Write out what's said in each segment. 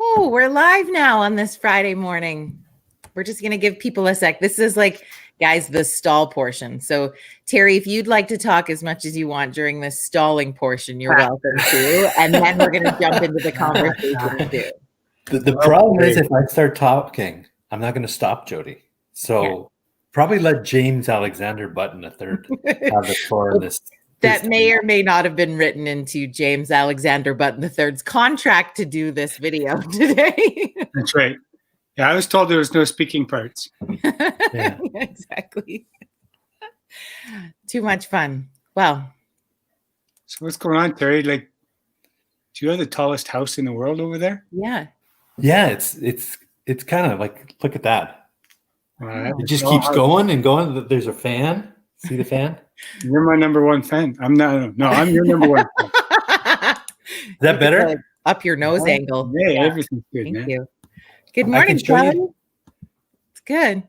Oh, we're live now on this Friday morning. We're just going to give people a sec. This is like, guys, the stall portion. So, Terry, if you'd like to talk as much as you want during this stalling portion, you're welcome to. And then we're going to jump into the conversation too. The problem is if I start talking, I'm not going to stop Jody. So probably let James Alexander Button III have the floor in this. That may or may not have been written into James Alexander Button III's contract to do this video today. That's right. Yeah, I was told there was no speaking parts. Yeah. Exactly. Too much fun. Well. So what's going on, Terry? Like, do you have the tallest house in the world over there? Yeah. Yeah, it's kind of like, look at that. It just Oh, keeps going and going. There's a fan. See the fan? You're my number one fan. I'm not. No, I'm your number one fan. Is that better? Like up your nose angle. Yeah, everything's good, Thank man. you. Good morning, John. It's good.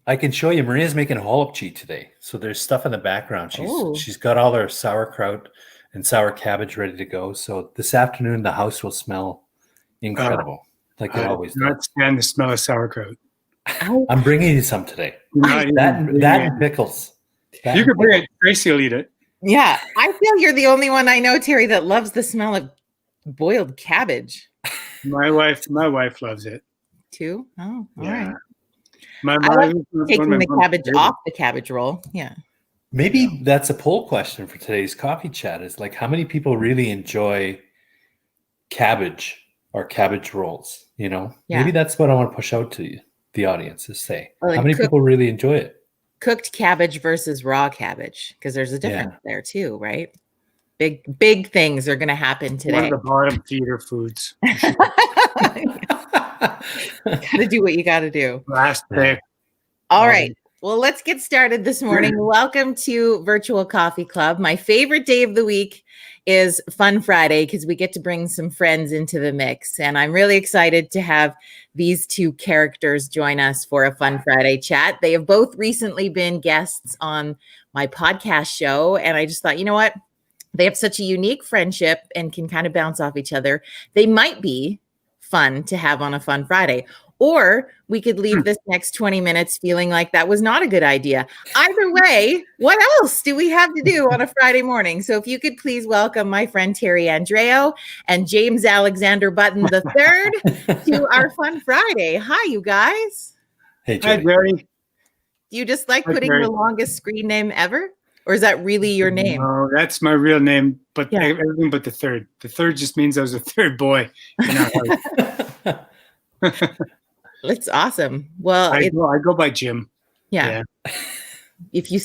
I can show you. Maria's making a holopchi today. So there's stuff in the background. She's got all her sauerkraut and sour cabbage ready to go. So this afternoon, the house will smell incredible, like it always does. I cannot stand the smell of sauerkraut. I'm bringing you some today. That and pickles. You could bring it. Tracy will eat it. Yeah, I feel you're the only one I know, Terry, that loves the smell of boiled cabbage. My wife loves it too. Oh, all right. I like taking the cabbage off the cabbage roll. Yeah. Maybe that's a poll question for today's coffee chat. Is like, how many people really enjoy cabbage or cabbage rolls? You know, maybe that's what I want to push out to you, the audience, is say, how many people really enjoy it? Cooked cabbage versus raw cabbage, because there's a difference there too, right? Big things are going to happen today. One of the bottom feeder foods. Got to do what you got to do. Last pick. All right. Well, let's get started this morning. Welcome to Virtual Coffee Club. My favorite day of the week is Fun Friday because we get to bring some friends into the mix. And I'm really excited to have these two characters join us for a Fun Friday chat. They have both recently been guests on my podcast show. And I just thought, you know what? They have such a unique friendship and can kind of bounce off each other. They might be fun to have on a Fun Friday. Or we could leave this next 20 minutes feeling like that was not a good idea. Either way, what else do we have to do on a Friday morning? So if you could please welcome my friend Terry Andryo and James Alexander Button III to our Fun Friday. Hi, you guys. Hey, Hi, Jerry. Do you just like putting the longest screen name ever? Or is that really your name? No, that's my real name, but everything but the third. The third just means I was a third boy in our house. It's awesome. Well, I go by Jim. Yeah. If you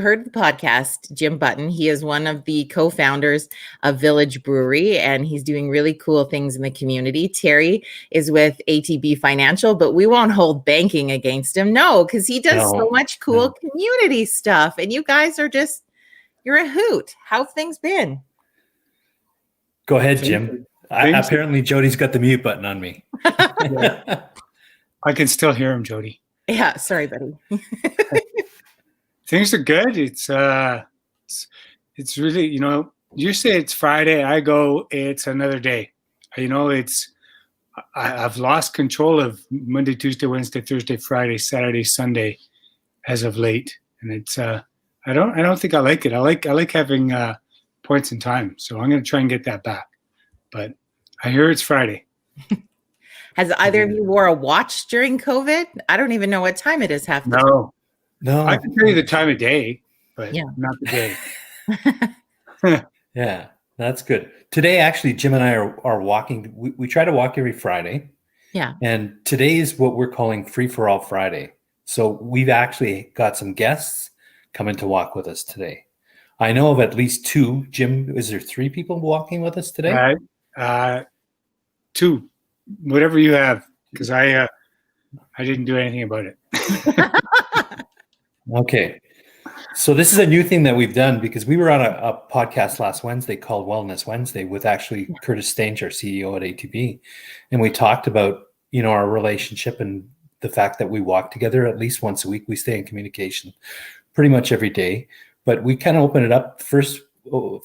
heard the podcast, Jim Button, he is one of the co-founders of Village Brewery, and he's doing really cool things in the community. Terry is with ATB Financial, but we won't hold banking against him. No, because he does so much cool community stuff. And you guys are you're a hoot. How have things been? Go ahead, Jim. Apparently, Jody's got the mute button on me. I can still hear him, Jody. Yeah, sorry, buddy. Things are good. It's really, you say it's Friday. I go, it's another day. I've lost control of Monday, Tuesday, Wednesday, Thursday, Friday, Saturday, Sunday, as of late, and it's I don't think I like it. I like having points in time, so I'm going to try and get that back. But I hear it's Friday. Has either of you wore a watch during COVID? I don't even know what time it is half the time. No. I can tell you the time of day, but not the day. Yeah, that's good. Today, actually, Jim and I are walking. We try to walk every Friday. Yeah. And today is what we're calling Free for All Friday. So we've actually got some guests coming to walk with us today. I know of at least two. Jim, is there 3 people walking with us today? 2. Whatever you have, because I didn't do anything about it. Okay. So this is a new thing that we've done because we were on a podcast last Wednesday called Wellness Wednesday with actually Curtis Stange, our CEO at ATB. And we talked about, our relationship and the fact that we walk together at least once a week. We stay in communication pretty much every day. But we kind of open it up. First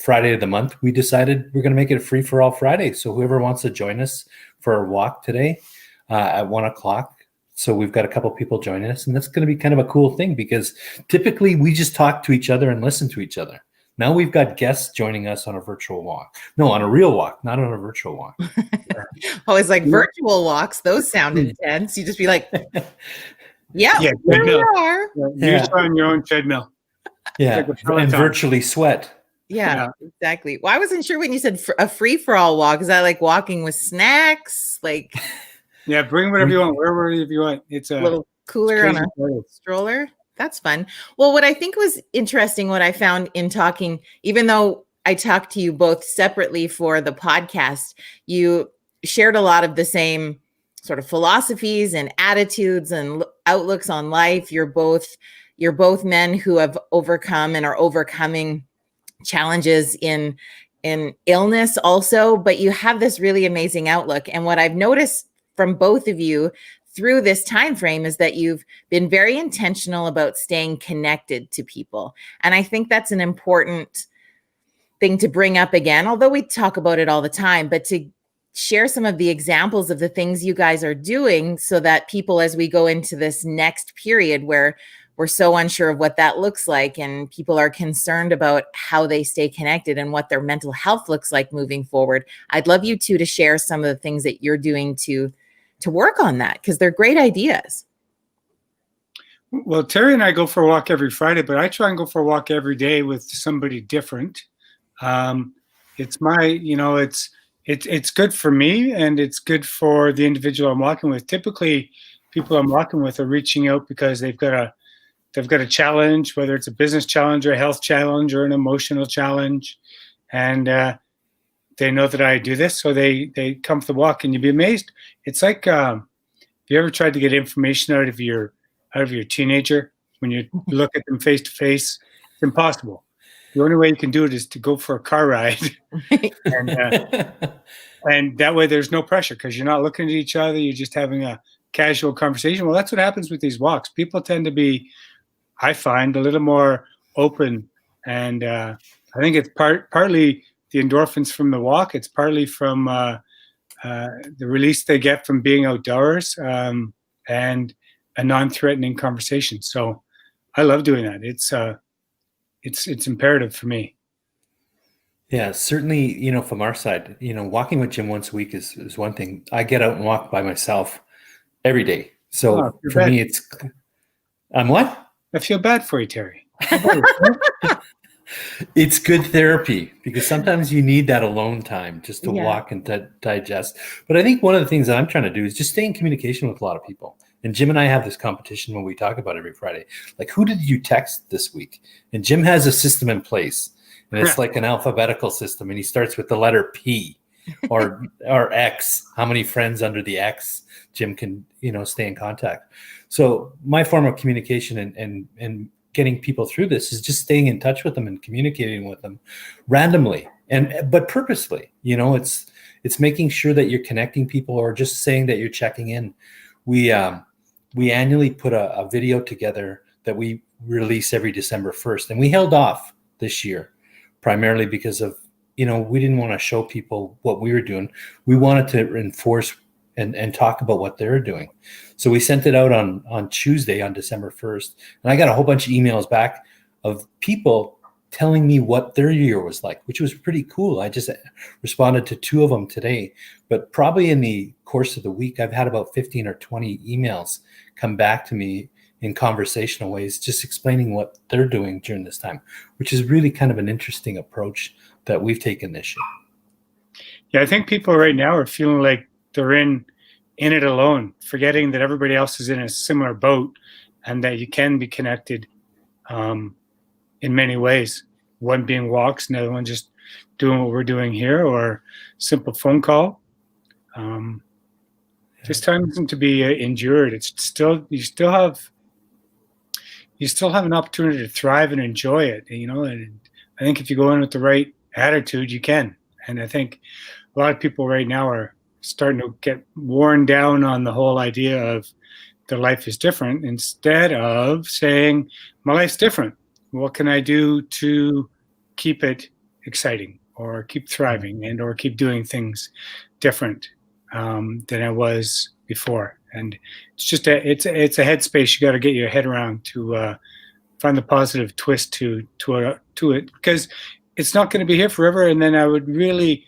Friday of the month, we decided we're going to make it a free for all Friday. So whoever wants to join us for our walk today at 1:00. So we've got a couple people joining us, and that's going to be kind of a cool thing because typically we just talk to each other and listen to each other. Now we've got guests joining us on a virtual walk. No, on a real walk, not on a virtual walk. Always like virtual walks. Those sound intense. You just be like, yeah, here we are. You're on your own treadmill. Yeah, and virtually sweat. Yeah, exactly. Well, I wasn't sure when you said a free-for-all walk. Is that like walking with snacks? Like, yeah, bring whatever you want, wherever you want. It's a little cooler on a stroller. That's fun. Well, what I think was interesting, what I found in talking, even though I talked to you both separately for the podcast, you shared a lot of the same sort of philosophies and attitudes and outlooks on life. You're both men who have overcome and are overcoming challenges in illness also, but you have this really amazing outlook. And what I've noticed from both of you through this time frame is that you've been very intentional about staying connected to people. And I think that's an important thing to bring up again, although we talk about it all the time, but to share some of the examples of the things you guys are doing so that people, as we go into this next period where we're so unsure of what that looks like and people are concerned about how they stay connected and what their mental health looks like moving forward. I'd love you two to share some of the things that you're doing to work on that, because they're great ideas. Well, Terry and I go for a walk every Friday, but I try and go for a walk every day with somebody different. It's good for me and it's good for the individual I'm walking with. Typically, people I'm walking with are reaching out because they've got a challenge, whether it's a business challenge or a health challenge or an emotional challenge. And they know that I do this, so they come for the walk, and you'd be amazed. It's like, have you ever tried to get information out of your teenager when you look at them face to face? It's impossible. The only way you can do it is to go for a car ride. And that way there's no pressure because you're not looking at each other. You're just having a casual conversation. Well, that's what happens with these walks. People tend to be, I find, a little more open. And I think it's partly the endorphins from the walk. It's partly from the release they get from being outdoors and a non-threatening conversation. So I love doing that. It's imperative for me. Yeah, certainly, from our side, walking with Jim once a week is one thing. I get out and walk by myself every day. So for me, I'm what? I feel bad for you, Terry. It's good therapy because sometimes you need that alone time just to walk and to digest. But I think one of the things that I'm trying to do is just stay in communication with a lot of people. And Jim and I have this competition when we talk about every Friday. Like, who did you text this week? And Jim has a system in place, and it's like an alphabetical system. And he starts with the letter P or X. How many friends under the X Jim can, stay in contact. So my form of communication and getting people through this is just staying in touch with them and communicating with them randomly but purposely. It's making sure that you're connecting people or just saying that you're checking in. We annually put a video together that we release every December 1st, and we held off this year primarily because of we didn't want to show people what we were doing. We wanted to enforce and talk about what they're doing. So we sent it out on Tuesday, on December 1st. And I got a whole bunch of emails back of people telling me what their year was like, which was pretty cool. I just responded to 2 of them today. But probably in the course of the week, I've had about 15 or 20 emails come back to me in conversational ways, just explaining what they're doing during this time, which is really kind of an interesting approach that we've taken this year. Yeah, I think people right now are feeling like they're in it alone, forgetting that everybody else is in a similar boat and that you can be connected in many ways. One being walks, another one just doing what we're doing here, or simple phone call. Just time to be endured. It's still you still have an opportunity to thrive and enjoy it. And I think if you go in with the right attitude, you can. And I think a lot of people right now are starting to get worn down on the whole idea of their life is different, instead of saying, my life's different. What can I do to keep it exciting or keep thriving and or keep doing things different than I was before. And it's just it's a headspace you got to get your head around to find the positive twist to it, because it's not going to be here forever. And then I would really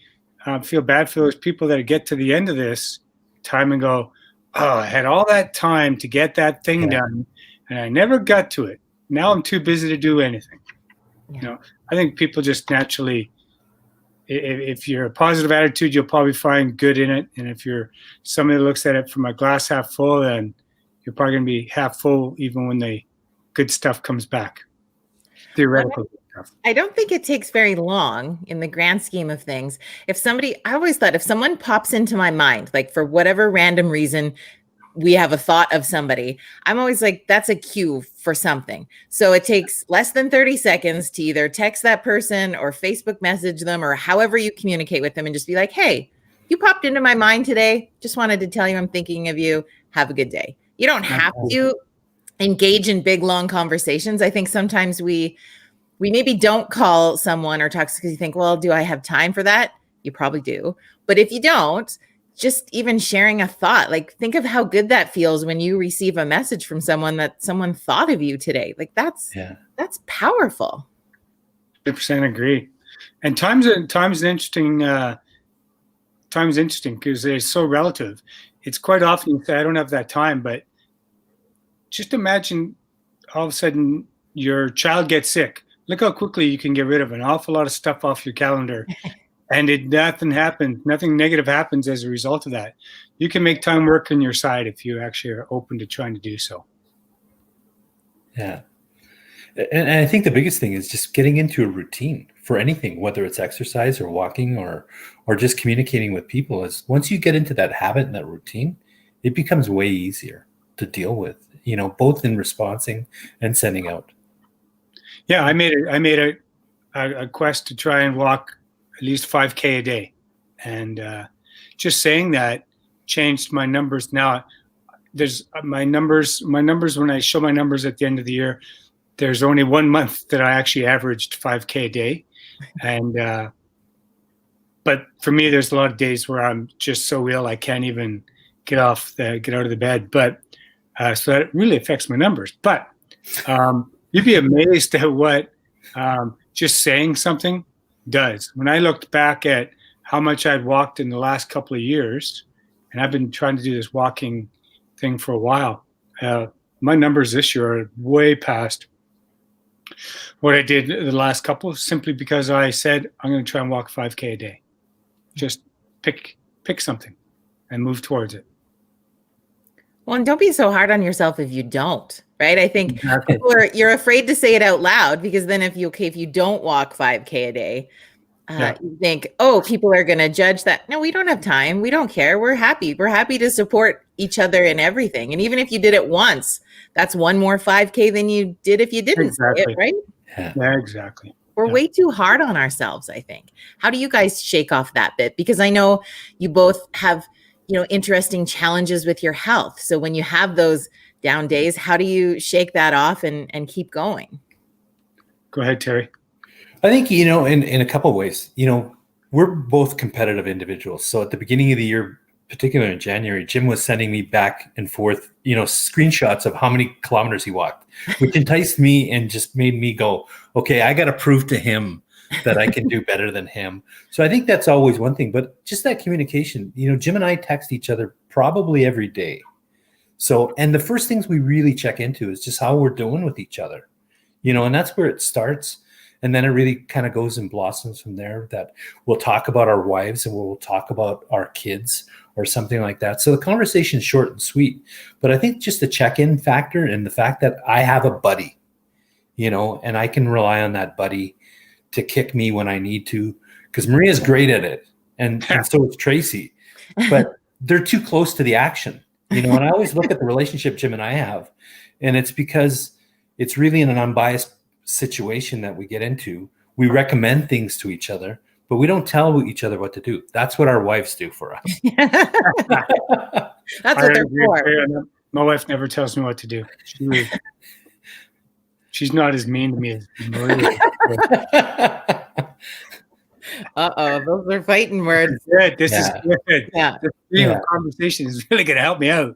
feel bad for those people that get to the end of this time and go, oh, I had all that time to get that thing done and I never got to it. Now I'm too busy to do anything. I think people just naturally, if you're a positive attitude, you'll probably find good in it. And if you're somebody that looks at it from a glass half full, then you're probably going to be half full even when the good stuff comes back. Theoretical stuff. I don't think it takes very long in the grand scheme of things. I always thought if someone pops into my mind, like for whatever random reason, we have a thought of somebody, I'm always like, that's a cue for something. So it takes less than 30 seconds to either text that person or Facebook message them or however you communicate with them and just be like, hey, you popped into my mind today. Just wanted to tell you I'm thinking of you. Have a good day. You don't have to engage in big, long conversations. I think sometimes we maybe don't call someone or text because you think, well, do I have time for that? You probably do. But if you don't, just even sharing a thought, like think of how good that feels when you receive a message from someone that someone thought of you today. Like that's powerful. 100% agree. And time's interesting. Time's interesting because it's so relative. It's quite often you say, I don't have that time, but just imagine all of a sudden your child gets sick. Look how quickly you can get rid of an awful lot of stuff off your calendar. And nothing negative happens as a result of that. You can make time work on your side if you actually are open to trying to do so. Yeah. And I think the biggest thing is just getting into a routine for anything, whether it's exercise or walking or just communicating with people. Is once you get into that habit and that routine, it becomes way easier to deal with, both in responding and sending out. Yeah, I made a quest to try and walk at least 5K a day. And just saying that changed my numbers. Now there's my numbers when I show my numbers at the end of the year, there's only 1 month that I actually averaged 5K a day. And but for me, there's a lot of days where I'm just so ill I can't even get out of the bed. But so that really affects my numbers. But you'd be amazed at what just saying something does. When I looked back at how much I'd walked in the last couple of years, and I've been trying to do this walking thing for a while, my numbers this year are way past what I did the last couple, simply because I said I'm going to try and walk 5K a day. Just pick something and move towards it. Well, and don't be so hard on yourself if you don't, right? I think you're afraid to say it out loud because then if you don't walk 5K a day, you think, oh, people are going to judge that. No, we don't have time. We don't care. We're happy. We're happy to support each other in everything. And even if you did it once, that's one more 5K than you did if you didn't say it, right? Yeah, exactly. We're way too hard on ourselves, I think. How do you guys shake off that bit? Because I know you both have interesting challenges with your health. So when you have those down days, how do you shake that off and keep going? Go ahead, Terry. I think, in a couple of ways, we're both competitive individuals. So at the beginning of the year, particularly in January, Jim was sending me back and forth, screenshots of how many kilometers he walked, which enticed me and just made me go, okay, I got to prove to him that I can do better than him. So I think that's always one thing, but just that communication, Jim and I text each other probably every day. So, and the first things we really check into is just how we're doing with each other, and that's where it starts. And then it really kind of goes and blossoms from there, that we'll talk about our wives and we'll talk about our kids or something like that. So the conversation is short and sweet, but I think just the check-in factor and the fact that I have a buddy, and I can rely on that buddy to kick me when I need to, because Maria's great at it. And so is Tracy, but they're too close to the action, and I always look at the relationship Jim and I have, and it's because it's really in an unbiased situation that we get into. We recommend things to each other, but we don't tell each other what to do. That's what our wives do for us. That's what they're for. My wife never tells me what to do. She's not as mean to me as Maria. Those are fighting words. Good. This is good. Yeah. The stream of conversation is really going to help me out.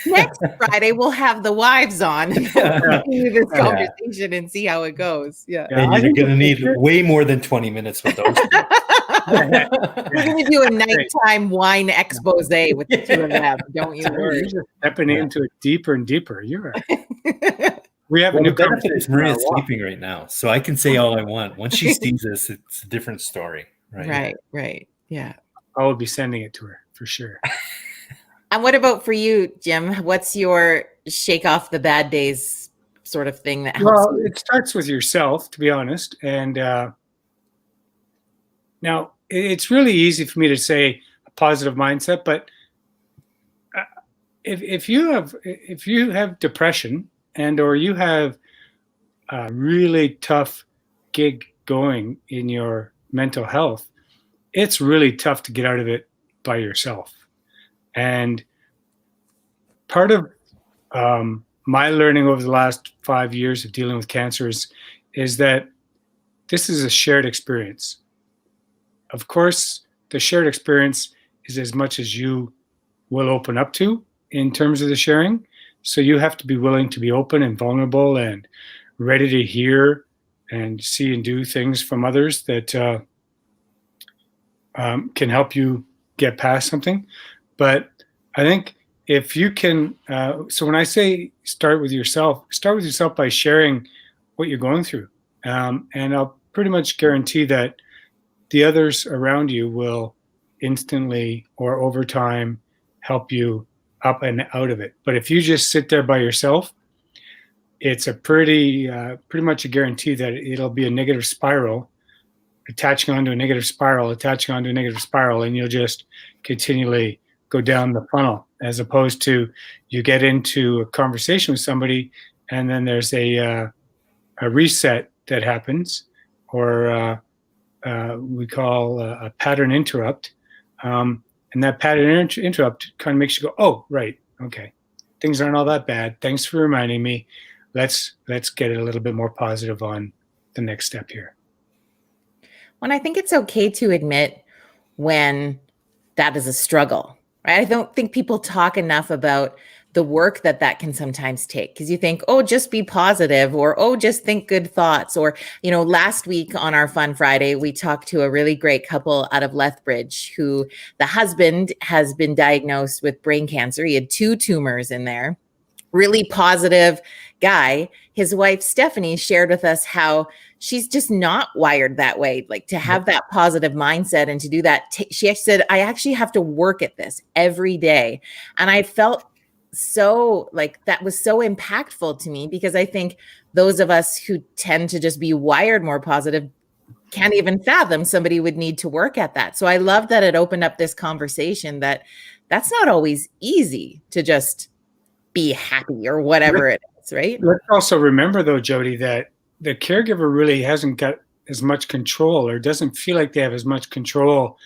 Next Friday, we'll have the wives on and continue this conversation and see how it goes. Yeah. And you're going to need way more than 20 minutes with those. We're going to do a nighttime wine expose with the two of them. Don't you worry. You're just stepping into it deeper and deeper. You're right. We have a new benefit is Maria's sleeping right now, so I can say all I want. Once she sees this, it's a different story. Right. Yeah. I will be sending it to her for sure. And what about for you, Jim? What's your shake off the bad days sort of thing that helps? Well, it starts with yourself, to be honest. And now it's really easy for me to say a positive mindset, but if you have depression and or you have a really tough gig going in your mental health, it's really tough to get out of it by yourself. And part of my learning over the last 5 years of dealing with cancer is that this is a shared experience. Of course, the shared experience is as much as you will open up to in terms of the sharing. So you have to be willing to be open and vulnerable and ready to hear and see and do things from others that can help you get past something. But I think if you can, so when I say start with yourself by sharing what you're going through. And I'll pretty much guarantee that the others around you will instantly or over time help you up and out of it. But if you just sit there by yourself, it's a pretty much a guarantee that it'll be a negative spiral, attaching onto a negative spiral, and you'll just continually go down the funnel, as opposed to you get into a conversation with somebody and then there's a reset that happens, or we call a pattern interrupt. And that pattern interrupt kind of makes you go, oh, right, okay, things aren't all that bad. Thanks for reminding me. Let's get it a little bit more positive on the next step here. Well, I think it's okay to admit when that is a struggle, right? I don't think people talk enough about the work that can sometimes take, because you think, oh, just be positive, or, oh, just think good thoughts. Or, last week on our Fun Friday, we talked to a really great couple out of Lethbridge who the husband has been diagnosed with brain cancer. He had 2 tumors in there. Really positive guy. His wife, Stephanie, shared with us how she's just not wired that way, like to have that positive mindset and to do that. She said, I actually have to work at this every day. And I felt so like that was so impactful to me, because I think those of us who tend to just be wired more positive can't even fathom somebody would need to work at that. So I love that it opened up this conversation that that's not always easy to just be happy or whatever it is, right? Let's also remember, though, Jody, that the caregiver really hasn't got as much control, or doesn't feel like they have as much control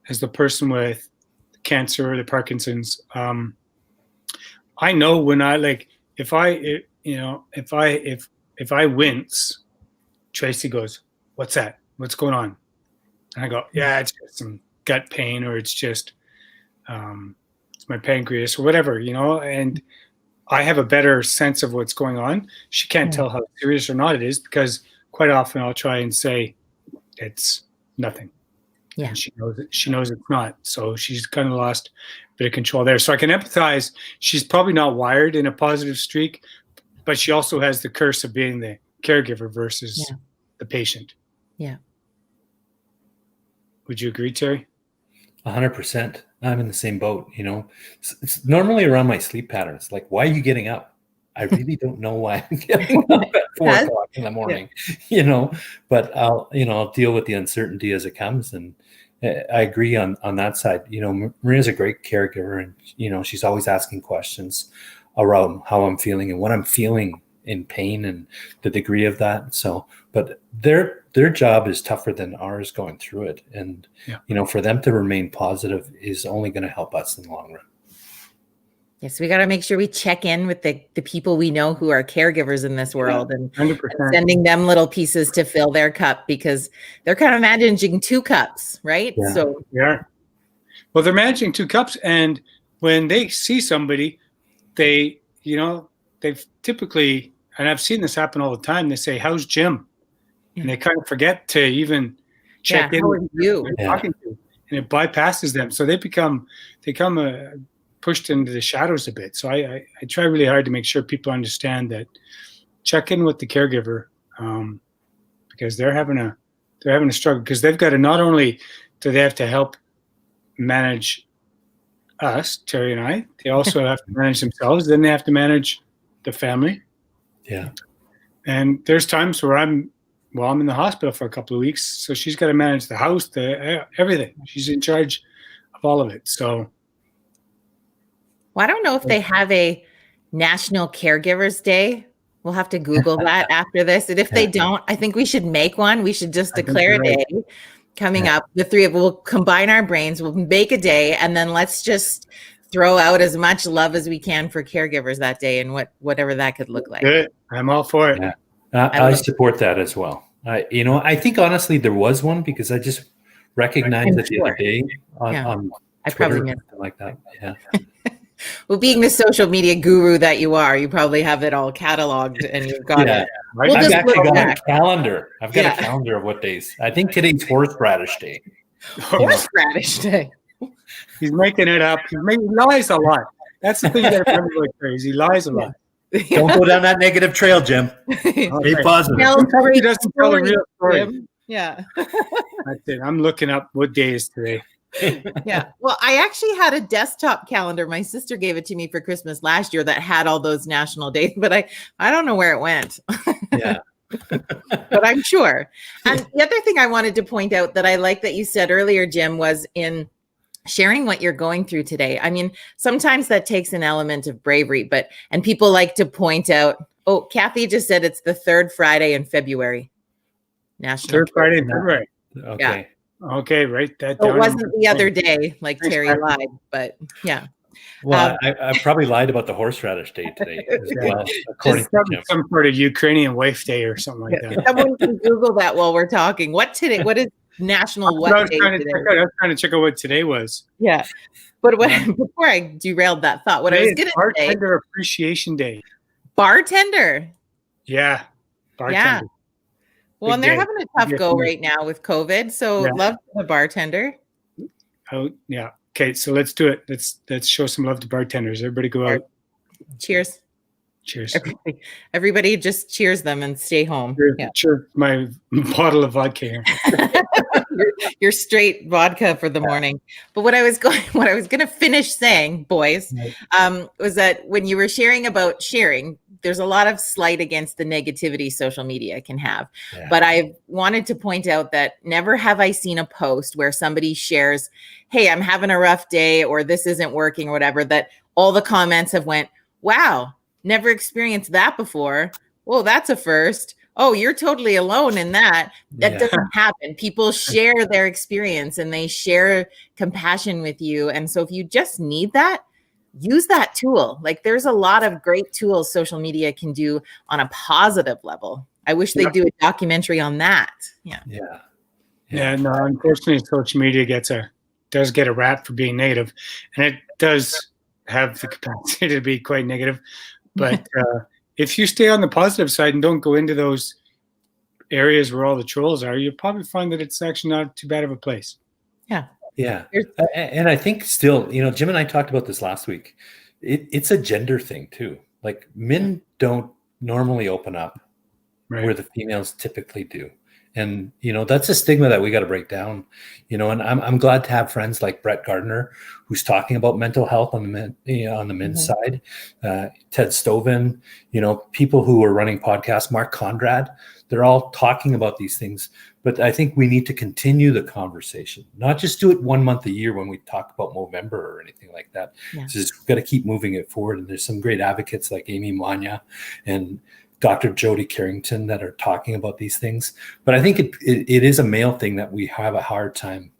as the person with cancer or the Parkinson's. I know when if I wince, Tracy goes, "What's that? What's going on?" And I go, "Yeah, it's just some gut pain, or it's just it's my pancreas or whatever, and I have a better sense of what's going on. She can't tell how serious or not it is, because quite often I'll try and say it's nothing. Yeah. And she knows it's not. So she's kind of lost a bit of control there. So I can empathize. She's probably not wired in a positive streak, but she also has the curse of being the caregiver versus the patient. Yeah. Would you agree, Terry? 100%. I'm in the same boat. It's normally around my sleep patterns. Like, why are you getting up? I really don't know why I'm getting up at 4 o'clock in the morning, but I'll deal with the uncertainty as it comes. And I agree on that side. Maria's a great caregiver, and, she's always asking questions around how I'm feeling and what I'm feeling in pain and the degree of that. So, but their job is tougher than ours going through it. And, for them to remain positive is only going to help us in the long run. Yes, we got to make sure we check in with the people we know who are caregivers in this world, and 100%. sending them little pieces to fill their cup, because they're kind of managing 2 cups, right? Yeah. So Yeah. Well, they're managing 2 cups, and when they see somebody, they've typically, and I've seen this happen all the time, they say, "How's Jim?" And they kind of forget to even check in how with are you? who they're talking to, and it bypasses them. So they become pushed into the shadows a bit. So I try really hard to make sure people understand that, check in with the caregiver, because they're having a struggle, because they've got to, not only do they have to help manage us, Terry and I, they also have to manage themselves. Then they have to manage the family. Yeah. And there's times where I'm in the hospital for a couple of weeks, so she's got to manage the house, everything. She's in charge of all of it. So, well, I don't know if they have a National Caregivers Day. We'll have to Google that after this. And if they don't, I think we should make one. We should just declare a day coming up. The 3 of us will combine our brains. We'll make a day, and then let's just throw out as much love as we can for caregivers that day, and whatever that could look like. Good. I'm all for it. Yeah. I support that as well. I think honestly there was one, because I just recognized it the other day on I Twitter, probably missed something like that. Yeah. Well, being the social media guru that you are, you probably have it all cataloged and you've got it. Right. I've just actually go got back. a calendar. I've got a calendar of what days. I think today's horseradish day. Horseradish Day. He's making it up. He lies a lot. That's the thing that remember with Crazy. He lies a lot. Don't go down that negative trail, Jim. Stay positive. He doesn't tell the real story. Yeah. That's it. I'm looking up what day is today. Yeah. Well, I actually had a desktop calendar. My sister gave it to me for Christmas last year that had all those national days, but I don't know where it went. Yeah. But I'm sure. And the other thing I wanted to point out that I like that you said earlier, Jim, was in sharing what you're going through today. I mean, sometimes that takes an element of bravery, and people like to point out, oh, Kathy just said it's the 3rd Friday in February. National 3rd Friday in February. Okay. Yeah. Okay, write that So down. it wasn't the other day, like Terry lied, but yeah. Well, I probably lied about the horseradish day today as well, according to Jim. Some sort of Ukrainian wife day or something like that. Someone can Google that while we're talking. What is national what day today? I was trying to check out what today was. Yeah. But before I derailed that thought, what I was going to say. Bartender Appreciation Day. Bartender. Yeah. Bartender. Yeah. Well, and they're having a tough go day. right now with COVID. So love to the bartender. Oh, yeah. Okay, so let's do it. Let's show some love to bartenders. Everybody go out. Cheers. Cheers. Everybody just cheers them and stay home. Cheers. My bottle of vodka here. your straight vodka for the morning. But what I was going to finish saying, boys, was that when you were sharing about sharing, there's a lot of slight against the negativity social media can have. Yeah. But I wanted to point out that never have I seen a post where somebody shares, hey, I'm having a rough day, or this isn't working, or whatever, that all the comments have went, wow, never experienced that before. Well, that's a first. Oh, you're totally alone in that. That doesn't happen. People share their experience and they share compassion with you. And so if you just need that, use that tool. Like, there's a lot of great tools social media can do on a positive level. I wish they'd do a documentary on that. Yeah. No, unfortunately, social media does get a rap for being negative, and it does have the capacity to be quite negative. But if you stay on the positive side and don't go into those areas where all the trolls are, you'll probably find that it's actually not too bad of a place. Yeah. Yeah. And I think still, Jim and I talked about this last week. It's a gender thing too. Like, men don't normally open up where the females typically do. And, that's a stigma that we got to break down, and I'm glad to have friends like Brett Gardner, who's talking about mental health on the men's side, Ted Stovin, people who are running podcasts, Mark Conrad, they're all talking about these things. But I think we need to continue the conversation, not just do it 1 month a year when we talk about Movember or anything like that. Yeah. So we've got to keep moving it forward. And there's some great advocates like Amy Manya and Dr. Jody Carrington that are talking about these things. But I think it is a male thing that we have a hard time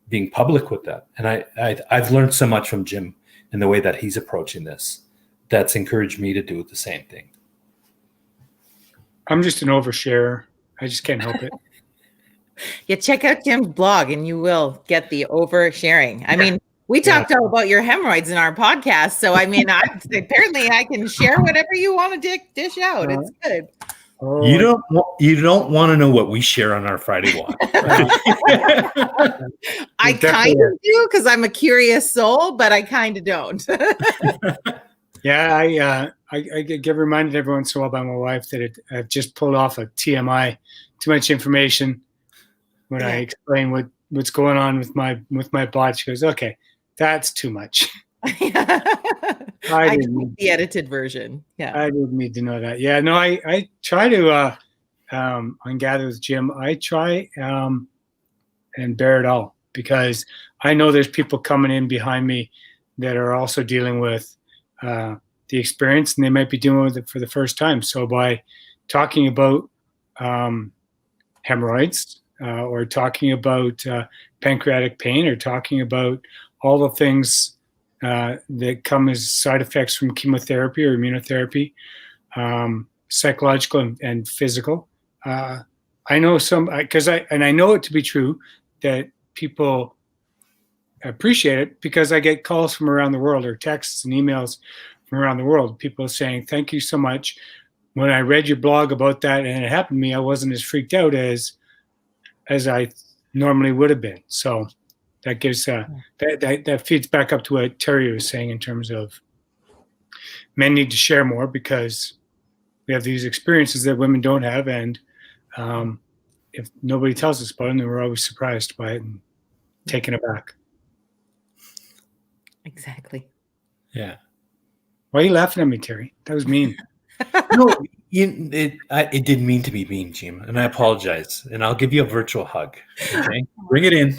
being public with that. And I've learned so much from Jim and the way that he's approaching this, that's encouraged me to do the same thing. I'm just an oversharer. I just can't help it. Yeah, check out Jim's blog and you will get the oversharing. I mean, we talked all about your hemorrhoids in our podcast. So, I mean, apparently I can share whatever you want to dish out. It's good. You don't want to know what we share on our Friday walk. I kind of do because I'm a curious soul, but I kind of don't. Yeah, I get reminded every once in a while by my wife that I've just pulled off a TMI, too much information. When I explain what's going on with my body, she goes, "Okay, that's too much." I didn't the edited version. Yeah, I didn't need to know that. Yeah, no, I try to on Gather with Jim. I try and bear it all because I know there's people coming in behind me that are also dealing with the experience, and they might be dealing with it for the first time. So by talking about hemorrhoids or talking about pancreatic pain or talking about all the things that come as side effects from chemotherapy or immunotherapy, psychological and physical. I know I know it to be true that people appreciate it because I get calls from around the world or texts and emails from around the world. People saying, "Thank you so much. When I read your blog about that and it happened to me, I wasn't as freaked out as I normally would have been." So that gives that feeds back up to what Terry was saying in terms of men need to share more because we have these experiences that women don't have, and if nobody tells us about it, then we're always surprised by it and taken aback. Exactly. Yeah. Why are you laughing at me, Terry? That was mean. No, it didn't mean to be mean, Jim, and I apologize. And I'll give you a virtual hug. Okay, bring it in.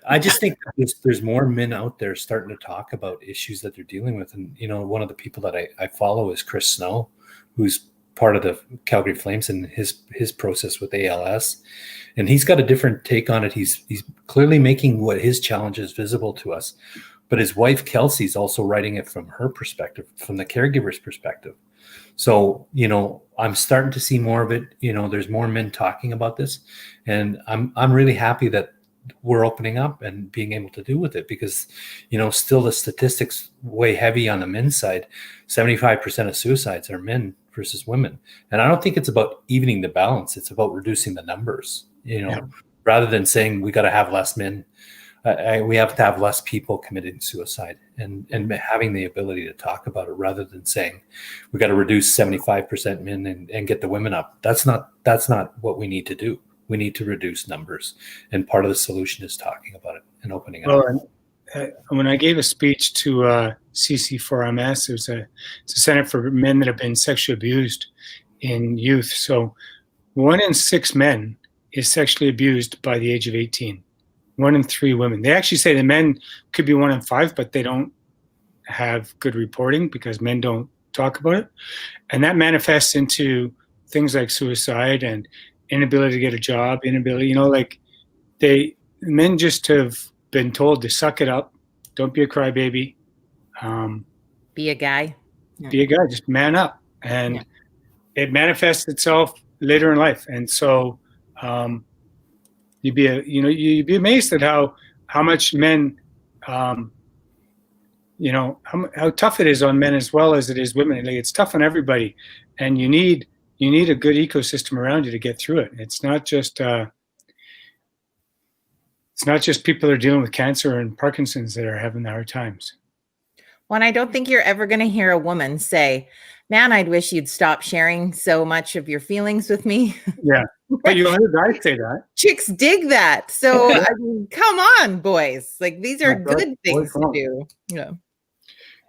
I just think there's more men out there starting to talk about issues that they're dealing with, and one of the people that I follow is Chris Snow, who's part of the Calgary Flames and his process with ALS, and he's got a different take on it. He's clearly making what his challenge is visible to us. But his wife, Kelsey's also writing it from her perspective, from the caregiver's perspective. So, I'm starting to see more of it. There's more men talking about this. And I'm really happy that we're opening up and being able to do with it because, still the statistics weigh heavy on the men's side. 75% of suicides are men versus women. And I don't think it's about evening the balance. It's about reducing the numbers, rather than saying we got to have less men. We have to have less people committing suicide and having the ability to talk about it rather than saying we got to reduce 75% men and get the women up. That's not what we need to do. We need to reduce numbers. And part of the solution is talking about it and opening up. Well, when I gave a speech to CC4MS, it's a center for men that have been sexually abused in youth. So 1 in 6 men is sexually abused by the age of 18. 1 in 3 women. They actually say the men could be 1 in 5, but they don't have good reporting because men don't talk about it. And that manifests into things like suicide and inability to get a job, men just have been told to suck it up. Don't be a crybaby. Be a guy. Be a guy, just man up. And it manifests itself later in life. And so, you'd be amazed at how much men, how tough it is on men as well as it is women. Like, it's tough on everybody, and you need a good ecosystem around you to get through it. It's not just people that are dealing with cancer and Parkinson's that are having the hard times. Well, and I don't think you're ever going to hear a woman say, "Man, I'd wish you'd stop sharing so much of your feelings with me." Yeah. But you heard guys say that. Chicks dig that. So I mean, come on, boys. Like, these are good things to do. Yeah.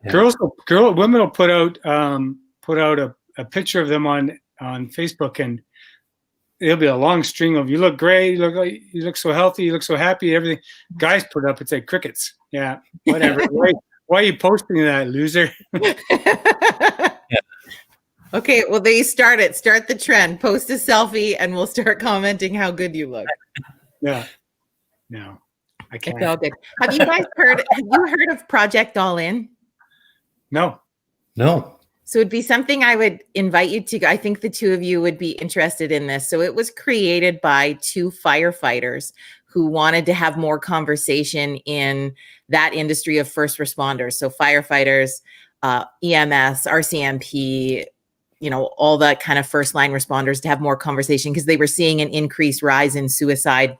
Women will put out a picture of them on Facebook, and it'll be a long string of "you look great, you look so healthy, you look so happy," everything. Guys put up, it's like crickets. Yeah, whatever. Why are you posting that, loser? Okay, well, there you start it. Start the trend. Post a selfie, and we'll start commenting how good you look. Yeah. No. I It's can't. all good. Have you heard of Project All In? No. So it'd be something I would invite you to. I think the two of you would be interested in this. So it was created by two firefighters who wanted to have more conversation in that industry of first responders. So firefighters, EMS, RCMP, all that kind of first line responders, to have more conversation because they were seeing an increased rise in suicide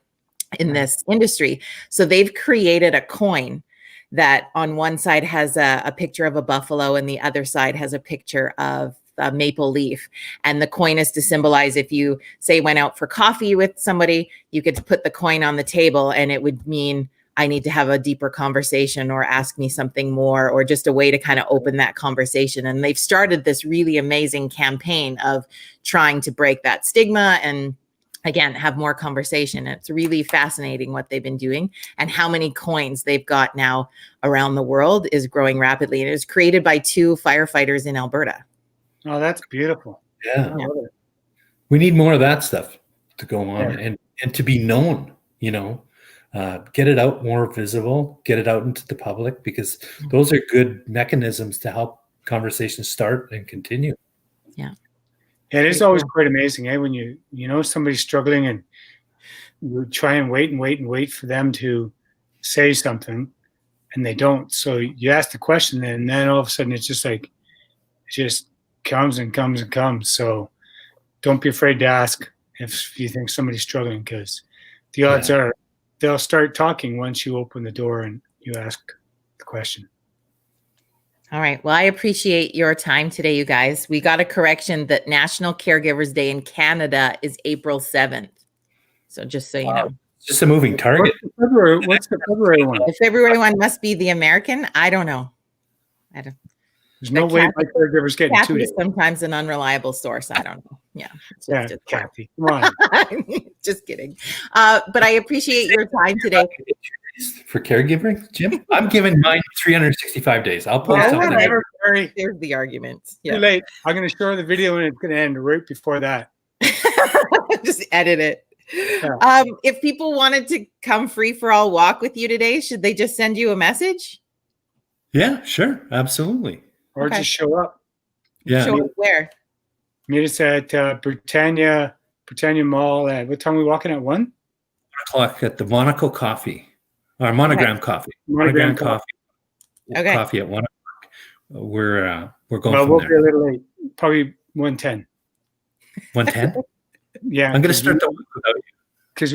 in this industry. So they've created a coin that on one side has a picture of a buffalo and the other side has a picture of a maple leaf. And the coin is to symbolize, if you say went out for coffee with somebody, you could put the coin on the table and it would mean I need to have a deeper conversation or ask me something more, or just a way to kind of open that conversation. And they've started this really amazing campaign of trying to break that stigma and, again, have more conversation. It's really fascinating what they've been doing, and how many coins they've got now around the world is growing rapidly. And it was created by two firefighters in Alberta. Oh, that's beautiful. Yeah. We need more of that stuff to go on and to be known, get it out more visible, get it out into the public, because those are good mechanisms to help conversations start and continue. Yeah. It is always quite amazing, when you know somebody's struggling and you try and wait for them to say something and they don't. So you ask the question and then all of a sudden it's just like, it just comes and comes and comes. So don't be afraid to ask if you think somebody's struggling, because the odds are they'll start talking once you open the door and you ask the question. All right. Well, I appreciate your time today, you guys. We got a correction that National Caregivers Day in Canada is April 7th. So just so you know. Just a moving target. What's the February one? The February one must be the American. I don't know. There's no way my caregivers getting Kathy 2 is days. sometimes an unreliable source. I don't know. Yeah. Kathy, come on. Just kidding. But I appreciate your time today. For caregiving, Jim, I'm giving mine 365 days. I'll post something. There's the argument. Too late. I'm going to show the video and it's going to end right before that. Just edit it. Yeah. If people wanted to come free for all walk with you today, should they just send you a message? Yeah, sure. Absolutely. Or just show up. Yeah. Show up where? Meet us at Britannia Mall. What time are we walking at? 1 o'clock at the Monaco Coffee. Or Monogram Coffee. Monogram Coffee. Okay. Coffee at 1 o'clock. We're going well, from we'll there. be a little late. Probably 1:10. 1:10? Yeah. I'm going to start the week without you. Because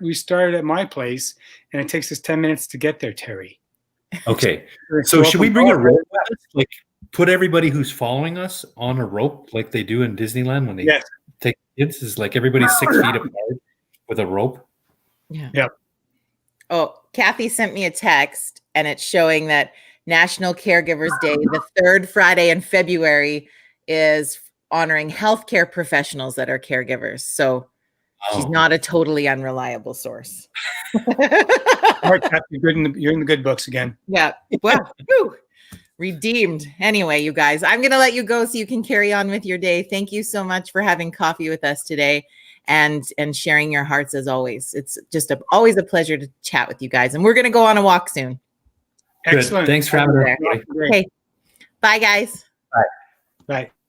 we start at my place and it takes us 10 minutes to get there, Terry. Okay. So should we bring a rope with us? Like, put everybody who's following us on a rope like they do in Disneyland when they take kids? Is like everybody's 6 feet apart with a rope? Yeah. Yep. Oh, Kathy sent me a text and it's showing that National Caregivers Day, the third Friday in February, is honoring healthcare professionals that are caregivers. So she's not a totally unreliable source. All right, Kathy, you're in the good books again. Yeah. Well, redeemed. Anyway, you guys, I'm going to let you go so you can carry on with your day. Thank you so much for having coffee with us today and sharing your hearts as always. It's just always a pleasure to chat with you guys. And we're going to go on a walk soon. Excellent. Good. Thanks for having us. Okay. Bye, guys. Bye.